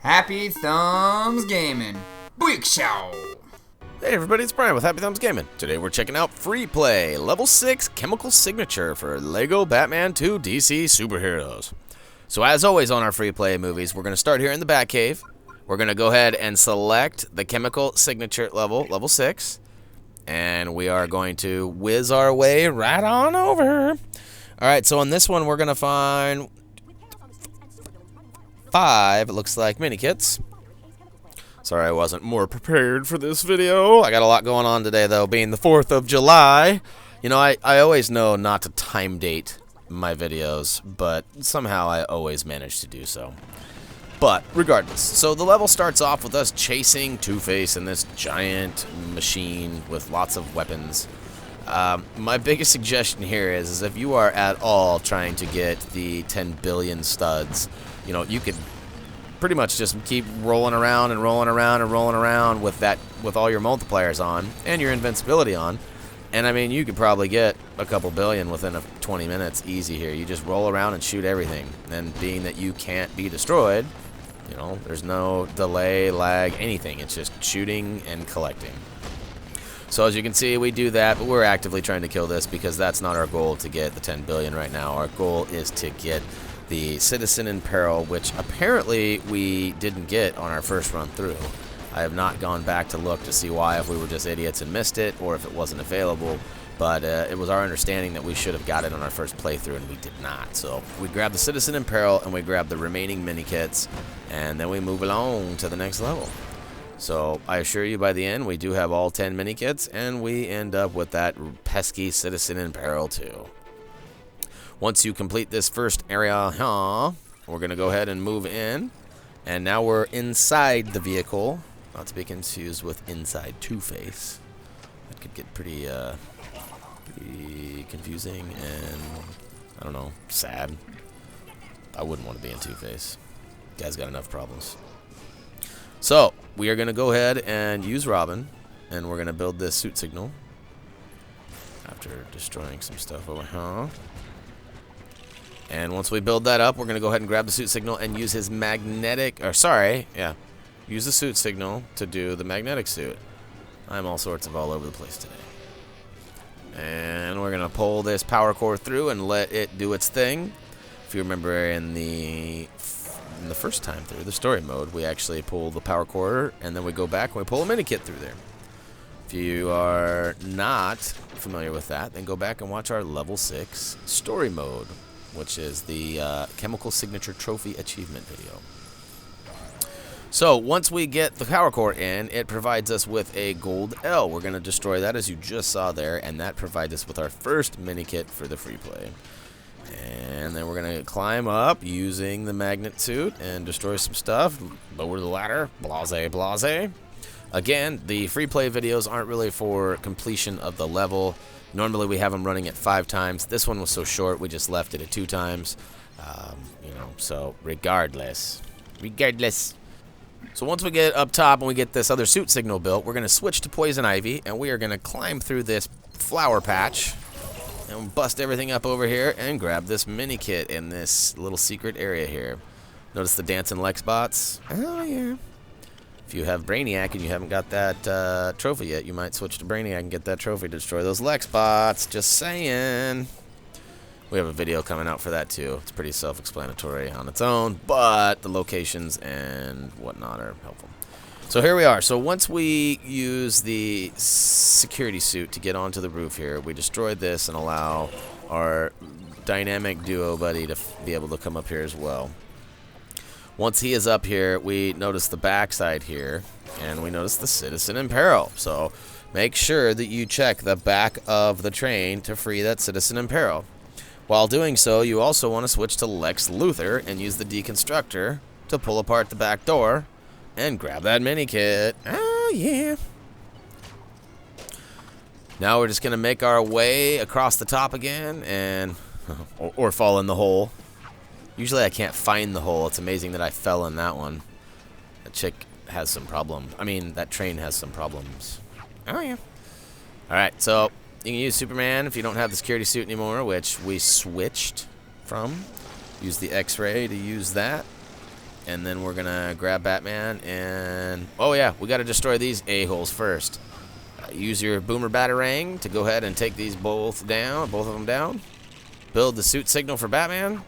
Happy Thumbs Gaming. Big Show. Hey everybody, it's Brian with Happy Thumbs Gaming. Today we're checking out Free Play, Level 6 Chemical Signature for LEGO Batman 2 DC Superheroes. So as always on our Free Play movies, we're going to start here in the Batcave. We're going to go ahead and select the Chemical Signature level, Level 6. And we are going to whiz our way right on over. Alright, so on this one we're going to find 5, it looks like, mini kits. Sorry I wasn't more prepared for this video. I got a lot going on today, though, being the 4th of July. You know, I always know not to time date my videos, but somehow I always manage to do so. But regardless, so the level starts off with us chasing Two-Face in this giant machine with lots of weapons. My biggest suggestion here is if you are at all trying to get the 10 billion studs, you know, you could pretty much just keep rolling around and rolling around and rolling around with all your multipliers on and your invincibility on. And I mean, you could probably get a couple billion within 20 minutes easy here. You just roll around and shoot everything. And being that you can't be destroyed, you know, there's no delay, lag, anything. It's just shooting and collecting. So as you can see, we do that, but we're actively trying to kill this because that's not our goal to get the 10 billion right now. Our goal is to get the Citizen in Peril, which apparently we didn't get on our first run through. I have not gone back to look to see why, if we were just idiots and missed it, or if it wasn't available, but it was our understanding that we should have got it on our first playthrough, and we did not. So we grabbed the Citizen in Peril, and we grabbed the remaining mini-kits, and then we move along to the next level. So I assure you, by the end, we do have all 10 mini-kits, and we end up with that pesky Citizen in Peril too. Once you complete this first area, we're going to go ahead and move in. And now we're inside the vehicle. Not to be confused with inside Two-Face. That could get pretty confusing and, I don't know, sad. I wouldn't want to be in Two-Face. Guy's got enough problems. So, we are going to go ahead and use Robin. And we're going to build this suit signal. After destroying some stuff over here. And once we build that up, we're going to go ahead and grab the suit signal and use his magnetic, use the suit signal to do the magnetic suit. I'm all sorts of all over the place today. And we're going to pull this power core through and let it do its thing. If you remember in the first time through, the story mode, we actually pull the power core and then we go back and we pull a mini kit through there. If you are not familiar with that, then go back and watch our level 6 story mode, which is the Chemical Signature Trophy Achievement video. So, once we get the power core in, it provides us with a gold L. We're going to destroy that, as you just saw there, and that provides us with our first mini kit for the free play. And then we're going to climb up using the magnet suit and destroy some stuff. Lower the ladder. Blase, blase. Again, the free play videos aren't really for completion of the level. Normally we have them running at 5 times. This one was so short, we just left it at 2 times. You know, so regardless. So once we get up top and we get this other suit signal built, we're going to switch to Poison Ivy, and we are going to climb through this flower patch and bust everything up over here and grab this mini kit in this little secret area here. Notice the dancing Lex bots? Oh, yeah. If you have Brainiac and you haven't got that trophy yet, you might switch to Brainiac and get that trophy to destroy those Lex bots. Just saying. We have a video coming out for that too. It's pretty self-explanatory on its own, but the locations and whatnot are helpful. So here we are. So once we use the security suit to get onto the roof here, we destroy this and allow our dynamic duo buddy to be able to come up here as well. Once he is up here, we notice the backside here, and we notice the Citizen in Peril. So make sure that you check the back of the train to free that Citizen in Peril. While doing so, you also want to switch to Lex Luthor and use the deconstructor to pull apart the back door and grab that mini kit. Oh, yeah. Now we're just going to make our way across the top again and or fall in the hole. Usually I can't find the hole. It's amazing that I fell in that one. That chick has some problems. I mean, that train has some problems. Oh, yeah. Alright, so you can use Superman if you don't have the security suit anymore, which we switched from. Use the X-ray to use that. and then we're gonna grab Batman and oh yeah, we gotta destroy these a-holes first. Use your boomer batarang to go ahead and take these both of them down. Build the suit signal for Batman,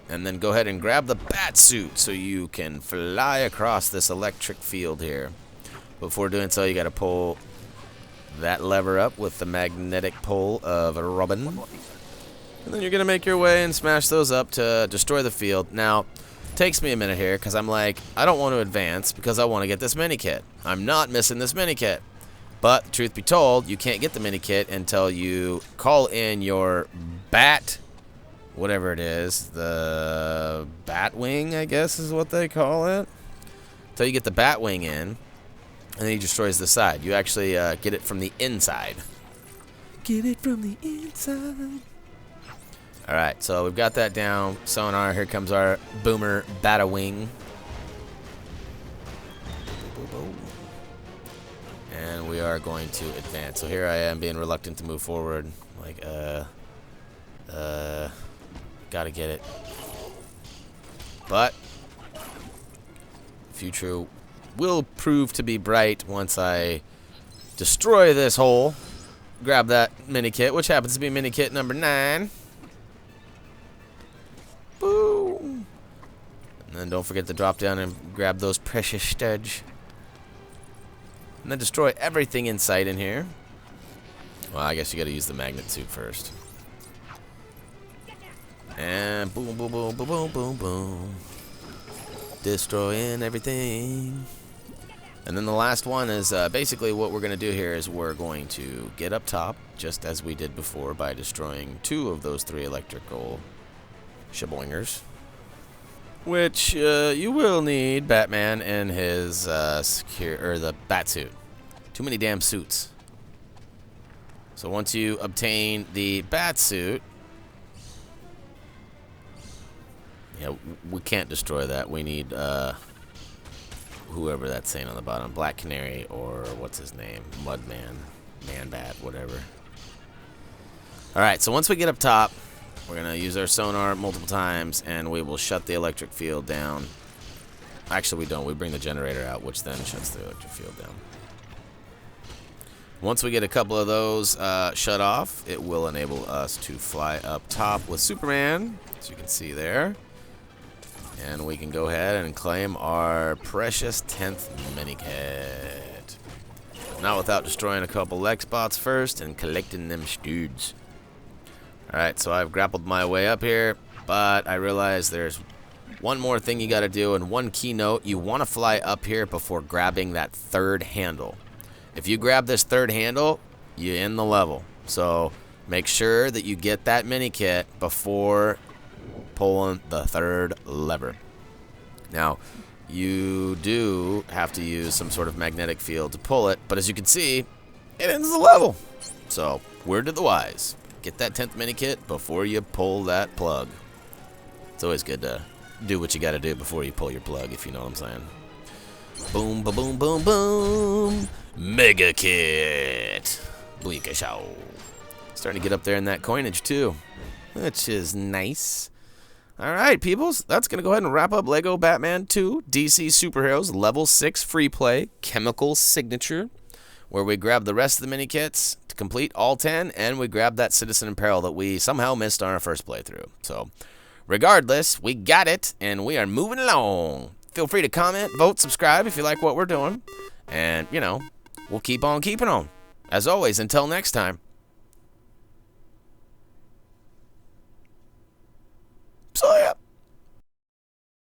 and then go ahead and grab the bat suit so you can fly across this electric field here. Before doing so, you gotta pull that lever up with the magnetic pull of Robin. And then you're gonna make your way and smash those up to destroy the field. Now, it takes me a minute here because I'm like, I don't want to advance because I want to get this mini kit. I'm not missing this mini kit. But truth be told, you can't get the mini kit until you call in your bat, whatever it is, the bat wing, I guess is what they call it. Until you get the bat wing in, and then he destroys the side. You actually get it from the inside. Get it from the inside. All right, so we've got that down. Sonar, here comes our boomer Batawing. And we are going to advance. So here I am being reluctant to move forward. Like, gotta get it. But future will prove to be bright once I destroy this hole. Grab that mini kit, which happens to be mini kit number 9. Boom. And then don't forget to drop down and grab those precious studs. And then destroy everything in sight in here. Well, I guess you gotta use the magnet suit first. And boom, boom, boom, boom, boom, boom, boom. Destroying everything. And then the last one is basically what we're gonna do here is we're going to get up top, just as we did before by destroying 2 of those 3 electrical shaboingers. Which you will need Batman and his the bat suit. Too many damn suits. So once you obtain the bat suit, yeah, we can't destroy that. We need whoever that's saying on the bottom, Black Canary or what's his name, Mudman, Man-Bat, whatever. All right, so once we get up top, we're going to use our sonar multiple times, and we will shut the electric field down. Actually, we don't. We bring the generator out, which then shuts the electric field down. Once we get a couple of those shut off, it will enable us to fly up top with Superman, as you can see there. And we can go ahead and claim our precious 10th mini-kit. Not without destroying a couple leg spots first and collecting them studs. Alright, so I've grappled my way up here, but I realize there's one more thing you gotta do, and one keynote. You want to fly up here before grabbing that 3rd handle. If you grab this 3rd handle, you end the level. So make sure that you get that mini kit before pulling the 3rd lever. Now, you do have to use some sort of magnetic field to pull it, but as you can see, it ends the level. So, word to the wise. Get that 10th mini kit before you pull that plug. It's always good to do what you gotta do before you pull your plug, if you know what I'm saying. Boom, ba boom, boom, boom. Mega kit. Bleakashow. Starting to get up there in that coinage too, which is nice. Alright, peoples, that's going to go ahead and wrap up Lego Batman 2 DC Superheroes Level 6 Free Play Chemical Signature, where we grab the rest of the mini kits to complete all 10, and we grab that Citizen in Peril that we somehow missed on our first playthrough. So, regardless, we got it, and we are moving along. Feel free to comment, vote, subscribe if you like what we're doing, and, you know, we'll keep on keeping on. As always, until next time.